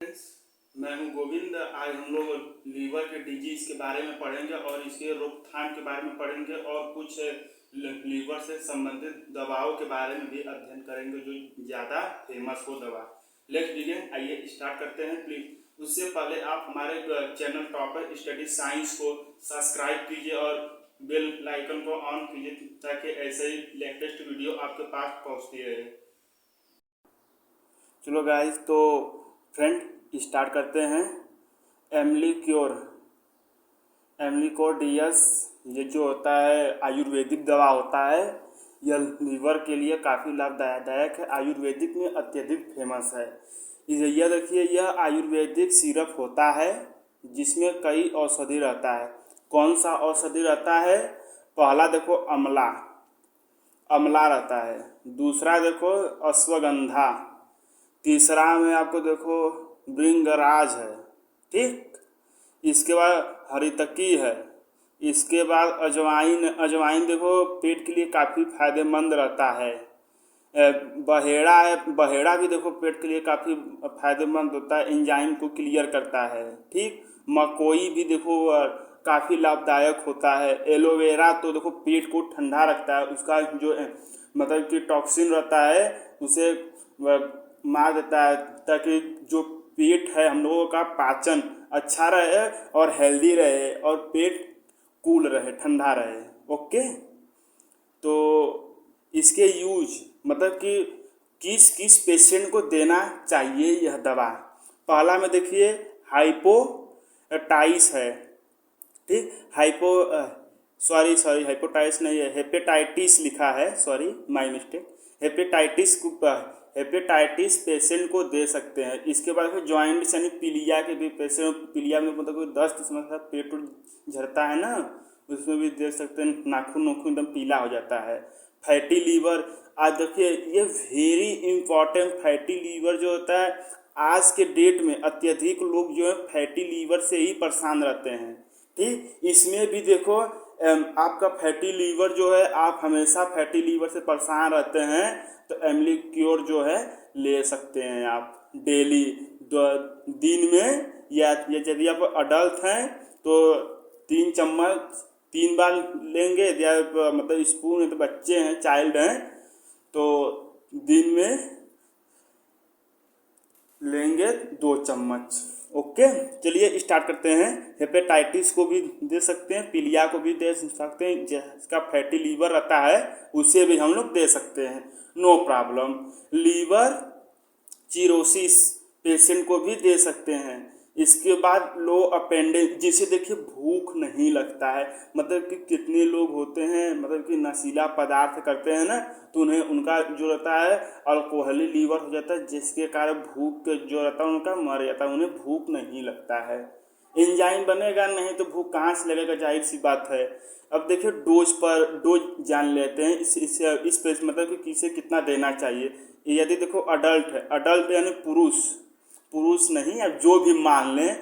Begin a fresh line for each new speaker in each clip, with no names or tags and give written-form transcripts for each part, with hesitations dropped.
मैं हूं गोविंद। आज हम लोग लीवर के डिजीज के बारे में पढ़ेंगे और इसके रोकथाम के बारे में पढ़ेंगे और कुछ लीवर से संबंधित दवाओं के बारे में भी अध्ययन करेंगे जो ज़्यादा फेमस हो दवा। Let's begin. आइए स्टार्ट करते हैं। प्लीज़ उससे पहले आप हमारे चैनल टॉपर स्टडी साइंस को सब्सक्राइब कीजिए और बेल आइकन को ऑन कीजिए ताकि ऐसे ही लेटेस्ट वीडियो आपके पास पहुंचती रहे। चलो गाइस, तो फ्रेंड स्टार्ट करते हैं। एमलीक्योर डीएस ये जो होता है आयुर्वेदिक दवा होता है। यह लीवर के लिए काफ़ी लाभदायक है, आयुर्वेदिक में अत्यधिक फेमस है। यह देखिए, यह आयुर्वेदिक सिरप होता है जिसमें कई औषधि रहता है। कौन सा औषधि रहता है? पहला देखो अमला रहता है। दूसरा देखो अश्वगंधा। तीसरा में आपको देखो भृंगराज है। ठीक, इसके बाद हरितकी है। इसके बाद अजवाइन देखो पेट के लिए काफ़ी फायदेमंद रहता है। बहेड़ा है, बहेड़ा भी देखो पेट के लिए काफ़ी फायदेमंद होता है, एंजाइम को क्लियर करता है। ठीक, मकोई भी देखो काफ़ी लाभदायक होता है। एलोवेरा तो देखो पेट को ठंडा रखता है, उसका जो मतलब कि टॉक्सिन रहता है उसे मार देता है ताकि जो पेट है हम लोगों का पाचन अच्छा रहे और हेल्दी रहे और पेट कूल रहे, ठंडा रहे। ओके, तो इसके यूज मतलब कि किस किस पेशेंट को देना चाहिए यह दवा। पहला में देखिए हाइपोटाइस है। ठीक, हाइपोटाइस नहीं है, हेपेटाइटिस लिखा है, sorry my mistake. Hepatitis patient को दे सकते हैं। इसके बाद फिर जॉइंट यानी पीलिया के भी पेशेंट, पीलिया में मतलब कोई दस्त समस्या पेट झड़ता है ना, उसमें भी दे सकते हैं। नाखून एकदम पीला हो जाता है। फैटी लीवर, आज देखिए ये वेरी इंपॉर्टेंट। फैटी लीवर जो होता है आज के डेट में अत्यधिक लोग जो है फैटी लीवर से ही परेशान रहते हैं। ठीक, इसमें भी देखो आपका फैटी लीवर जो है, आप हमेशा फैटी लीवर से परेशान रहते हैं तो एमलीक्योर जो है ले सकते हैं आप डेली दिन में, या यदि आप अडल्ट हैं तो 3 चम्मच 3 बार लेंगे, या मतलब स्पून है तो बच्चे हैं, चाइल्ड हैं तो दिन में लेंगे 2 चम्मच। ओके, चलिए स्टार्ट करते हैं। हेपेटाइटिस को भी दे सकते हैं, पीलिया को भी दे सकते हैं, जिसका फैटी लीवर रहता है उसे भी हम लोग दे सकते हैं, नो प्रॉब्लम। लीवर चिरोसिस पेशेंट को भी दे सकते हैं। इसके बाद लो अपेंडिक्स, जिसे देखिए भूख नहीं लगता है, मतलब कि कितने लोग होते हैं मतलब कि नशीला पदार्थ करते हैं ना, तो उन्हें उनका जो रहता है अल्कोहली लीवर हो जाता है, जिसके कारण भूख जो रहता है उनका मर जाता है, उन्हें भूख नहीं लगता है। एंजाइम बनेगा नहीं तो भूख कहाँ से लगेगा, जाहिर सी बात है। अब देखिए डोज जान लेते हैं इस पे मतलब कि किसे कितना देना चाहिए। यदि देखो अडल्ट यानी पुरुष नहीं, अब जो भी मान लें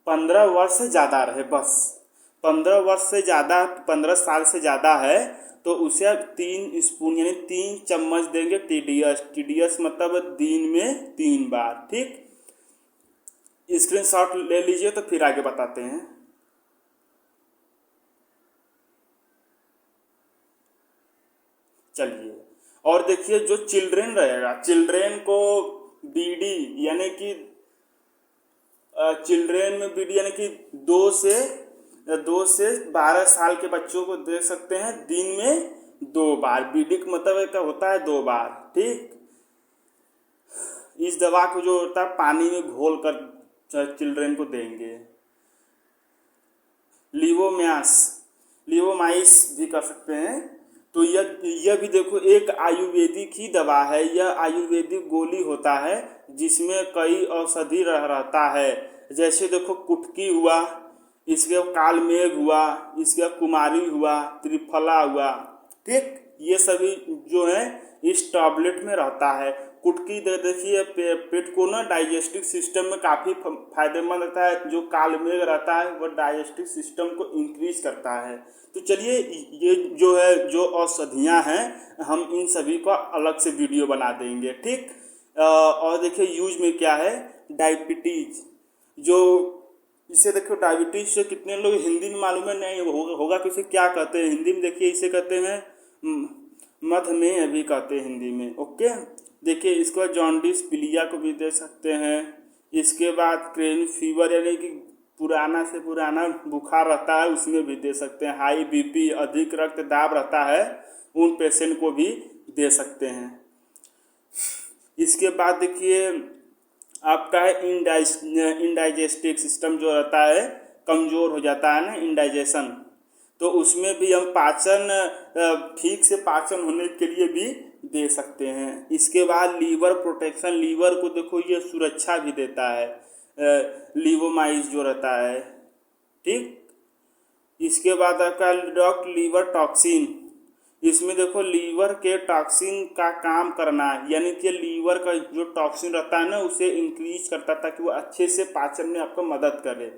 15 वर्ष से ज़्यादा रहे, बस 15 वर्ष से ज़्यादा, 15 साल से ज़्यादा है तो उसे अब 3 स्पून यानी 3 चम्मच देंगे टीडीएस मतलब दिन में 3 बार। ठीक, स्क्रीनशॉट ले लीजिए तो फिर आगे बताते हैं। चलिए, और देखिए जो चिल्ड्रेन रहेगा, चिल्ड्रेन को बीडी यानी कि चिल्ड्रेन में बीडी यानी कि 2 से 12 साल के बच्चों को दे सकते हैं दिन में 2 बार। बीडी का मतलब क्या होता है? 2 बार। ठीक, इस दवा को जो होता है पानी में घोल कर चिल्ड्रेन को देंगे। लिवोमाइस भी कर सकते हैं। तो यह भी देखो एक आयुर्वेदिक ही दवा है। यह आयुर्वेदिक गोली होता है जिसमें कई औषधि रहता है। जैसे देखो कुटकी हुआ, इसके कालमेघ हुआ, इसके कुमारी हुआ, त्रिफला हुआ। ठीक, ये सभी जो है इस टैबलेट में रहता है। कुटकी देखिए पेट को ना डाइजेस्टिव सिस्टम में काफ़ी फायदेमंद रहता है। जो कालमेघ रहता है वो डाइजेस्टिव सिस्टम को इंक्रीज करता है। तो चलिए, ये जो है जो औषधियाँ हैं हम इन सभी का अलग से वीडियो बना देंगे। ठीक, और देखिए यूज में क्या है, डायबिटीज, जो इसे देखो डायबिटीज से कितने लोग हिंदी में मालूम है नहीं होगा कि इसे क्या कहते हैं हिंदी में। देखिए इसे कहते हैं मधुमेह भी कहते हैं हिंदी में। ओके, देखिए इसके बाद जॉन्डिस पीलिया को भी दे सकते हैं। इसके बाद क्रेन फीवर यानी कि पुराना से पुराना बुखार रहता है उसमें भी दे सकते हैं। हाई बीपी अधिक रक्तदाब रहता है उन पेशेंट को भी दे सकते हैं। इसके बाद देखिए आपका है इंडाइजेस्टिव सिस्टम जो रहता है कमज़ोर हो जाता है ना, इंडाइजेशन, तो उसमें भी हम पाचन ठीक से पाचन होने के लिए भी दे सकते हैं। इसके बाद लीवर प्रोटेक्शन, लीवर को देखो ये सुरक्षा भी देता है, लीवोमाइज जो रहता है, ठीक। इसके बाद आपका डॉक्ट लीवर टॉक्सिन, इसमें देखो लीवर के टॉक्सिन का काम करना यानी कि लीवर का जो टॉक्सिन रहता है ना उसे इंक्रीज करता है ताकि वो अच्छे से पाचन में आपको मदद करे।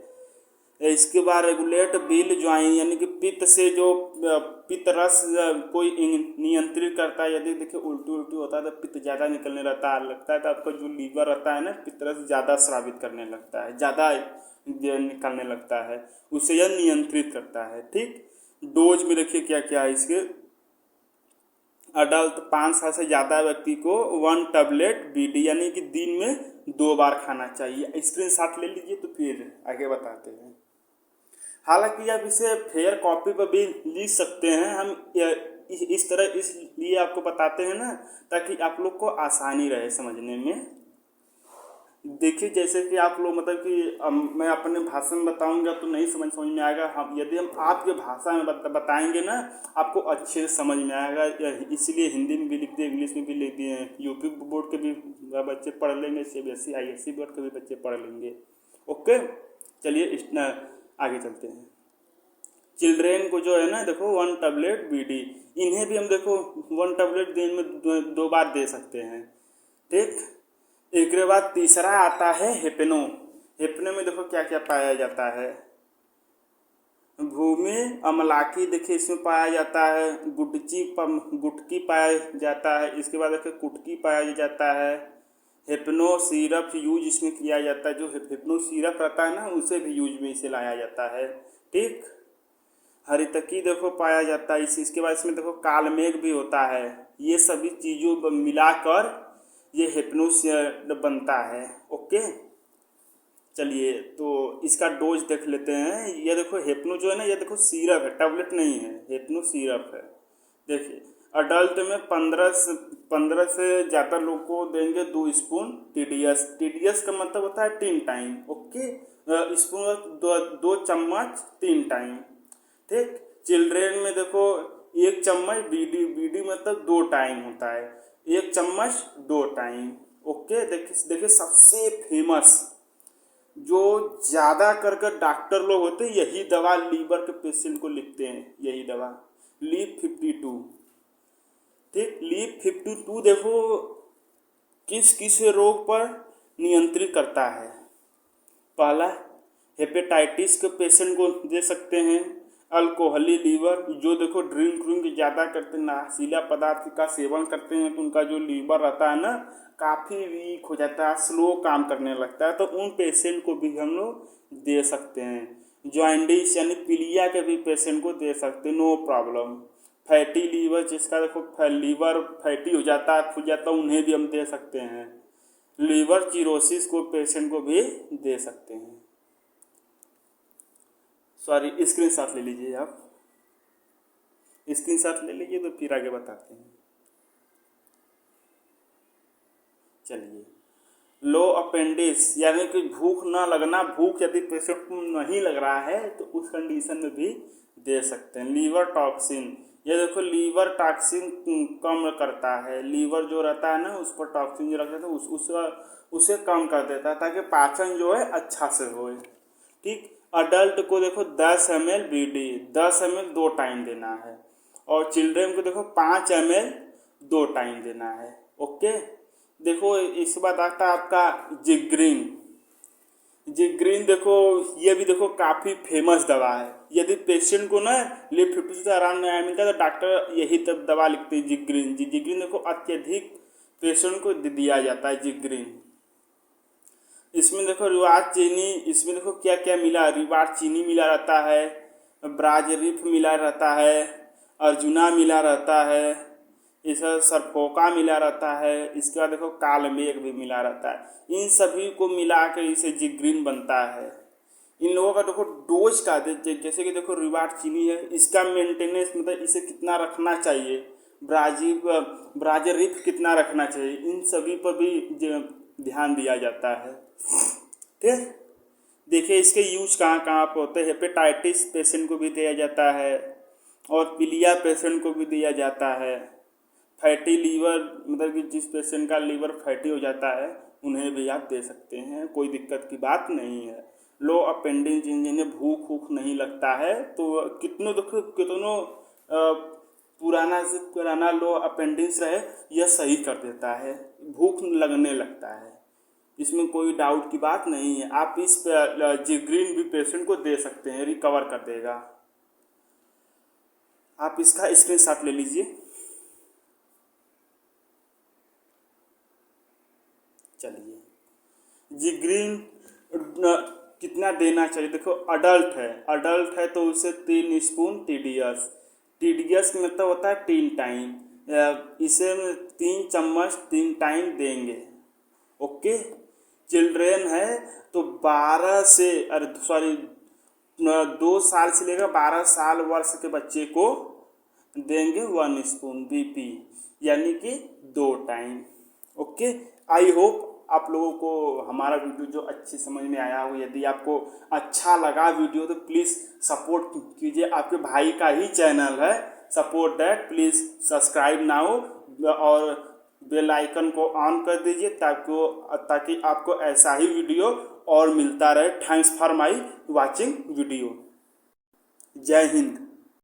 इसके बाद रेगुलेट बिल ज्वाइन यानी कि पित्त से जो पित्त रस कोई नियंत्रित करता है। यदि देखिए उल्टी होता है तो पित्त ज़्यादा निकलने लगता है तो आपका जो लीवर रहता है ना पित्त रस ज़्यादा स्रावित करने लगता है, ज़्यादा निकलने लगता है, उसे यह नियंत्रित करता है, ठीक। डोज में देखिए क्या क्या है इसके। अडल्ट 5 साल से ज़्यादा व्यक्ति को 1 टैबलेट बीडी यानी कि दिन में 2 बार खाना चाहिए। स्क्रीनशॉट ले लीजिए तो फिर आगे बताते हैं। हालांकि आप इसे फेयर कॉपी पर भी लिख सकते हैं, हम इस तरह इसलिए आपको बताते हैं ना ताकि आप लोग को आसानी रहे समझने में। देखिए जैसे कि आप लोग मतलब कि मैं अपने भाषा में बताऊंगा तो नहीं समझ में आएगा, हम यदि हम आपके भाषा में बताएंगे ना आपको अच्छे से समझ में आएगा। इसलिए हिंदी में भी लिख दिए, इंग्लिश में भी लिख दिए हैं। यूपी बोर्ड के भी बच्चे पढ़ लेंगे, CBSE ISC बोर्ड के भी बच्चे पढ़ लेंगे। ओके, चलिए आगे चलते हैं। चिल्ड्रेन को जो है ना देखो 1 टैबलेट बीडी, इन्हें भी हम देखो 1 टैबलेट दिन में 2 बार दे सकते हैं, ठीक। एक के बाद तीसरा आता है हेपेनो। हेपेनो में देखो क्या क्या पाया जाता है। भूमि अमलाकी देखिए इसमें पाया जाता है, गुटकी पाया जाता है। इसके बाद देखिए कुटकी पाया जाता है। हेपनो सिरप यूज इसमें किया जाता है, जो हेपनो सिरप रहता है ना उसे भी यूज में इसे लाया जाता है, ठीक। हरितकी देखो पाया जाता है। इसके बाद इसमें देखो कालमेघ भी होता है। ये सभी चीज़ों मिलाकर ये हेपनो बनता है। ओके, चलिए तो इसका डोज देख लेते हैं। ये देखो हेपनो जो है ना ये देखो सिरप है, टैबलेट नहीं है, हेपनो सिरप है। देखिए अडल्ट में 15 से ज़्यादा लोग को देंगे 2 स्पून TDS का मतलब होता है 3 टाइम। ओके, स्पून 2 चम्मच 3 टाइम, ठीक। चिल्ड्रेन में देखो 1 चम्मच बीडी मतलब 2 टाइम होता है, 1 चम्मच 2 टाइम। ओके, देखिए सबसे फेमस जो ज़्यादा करके डॉक्टर लोग होते हैं यही दवा लीवर के पेशेंट को लिखते हैं, यही दवा लीव 52, ठीक। लीव 52 देखो किस रोग पर नियंत्रित करता है। पहला हेपेटाइटिस के पेशेंट को दे सकते हैं। अल्कोहली लीवर, जो देखो ड्रिंक ज़्यादा करते हैं, नशीला पदार्थ का सेवन करते हैं तो उनका जो लीवर रहता है ना काफ़ी वीक हो जाता है, स्लो काम करने लगता है, तो उन पेशेंट को भी हम लोग दे सकते हैं। जॉइंडिस यानी पीलिया के भी पेशेंट को दे सकते हैं, नो प्रॉब्लम। फैटी लीवर जिसका देखो लीवर फैटी हो जाता है, फूल जाता है, उन्हें भी हम दे सकते हैं। लीवर चिरोसिस को पेशेंट को भी दे सकते हैं। सॉरी, स्क्रीनशॉट ले लीजिए, आप स्क्रीनशॉट ले लीजिए तो फिर आगे बताते हैं। चलिए, लो अपेंडिक्स यानी कि भूख ना लगना, भूख यदि पेशेंट को नहीं लग रहा है तो उस कंडीशन में भी दे सकते हैं। लीवर टॉक्सिन, ये देखो लीवर टॉक्सिन कम करता है, लीवर जो रहता है ना उस पर टॉक्सिन जो रहता है उसे कम कर देता है ताकि पाचन जो है अच्छा से होए, ठीक। अडल्ट को देखो 10 ml बीडी 10 ml 2 टाइम देना है, और चिल्ड्रेन को देखो 5 ml 2 टाइम देना है। ओके, देखो इसके बाद आता है आपका जिग्रीन देखो ये भी देखो काफ़ी फेमस दवा है। यदि पेशेंट को ना लीव 52 से आराम नहीं मिलता तो डॉक्टर यही तब दवा लिखते हैं जिग्रीन देखो अत्यधिक पेशेंट को दिया जाता है जिग्रीन। इसमें देखो रिवार्ड चीनी, इसमें देखो क्या क्या मिला, रिवार्ड चीनी मिला रहता है, ब्राजरीफ मिला रहता है, अर्जुना मिला रहता है, इस सरफोका मिला रहता है, इसके बाद देखो कालमेघ भी मिला रहता है। इन सभी को मिला कर इसे जिग्रीन बनता है। इन लोगों का देखो डोज का जैसे कि देखो रिवार्ड चीनी है, इसका मेंटेनेंस मतलब इसे कितना रखना चाहिए, ब्राजरीफ कितना रखना चाहिए, इन सभी पर भी ध्यान दिया जाता है। ठीक, देखिए इसके यूज कहाँ कहाँ पर होते हैं। हेपेटाइटिस पेशेंट को भी दिया जाता है और पीलिया पेशेंट को भी दिया जाता है। फैटी लीवर मतलब कि जिस पेशेंट का लीवर फैटी हो जाता है उन्हें भी आप दे सकते हैं, कोई दिक्कत की बात नहीं है। लो अपेंडिक्स जिन्हें भूख भूख नहीं लगता है तो कितनों पुराना से पुराना लो अपेंडिक्स रहे यह सही कर देता है, भूख लगने लगता है, इसमें कोई डाउट की बात नहीं है। आप इस जिग्रीन भी पेशेंट को दे सकते हैं, रिकवर कर देगा। आप इसका स्क्रीनशॉट ले लीजिए। चलिए, जिग्रीन कितना देना चाहिए, देखो अडल्ट है तो उसे 3 स्पून टीडीएस, टीडीएस मतलब होता है 3 टाइम, इसे 3 चम्मच 3 टाइम देंगे। ओके, चिल्ड्रेन है तो 12 से 2 साल से लेकर 12 साल वर्ष के बच्चे को देंगे 1 स्पून बीपी, यानी कि 2 टाइम। ओके, आई होप आप लोगों को हमारा वीडियो जो अच्छी समझ में आया हो। यदि आपको अच्छा लगा वीडियो तो प्लीज़ सपोर्ट कीजिए, आपके भाई का ही चैनल है, support that, please subscribe now और बेल आइकन को ऑन कर दीजिए ताकि आपको ऐसा ही वीडियो और मिलता रहे। Thanks for my watching video. जय हिंद।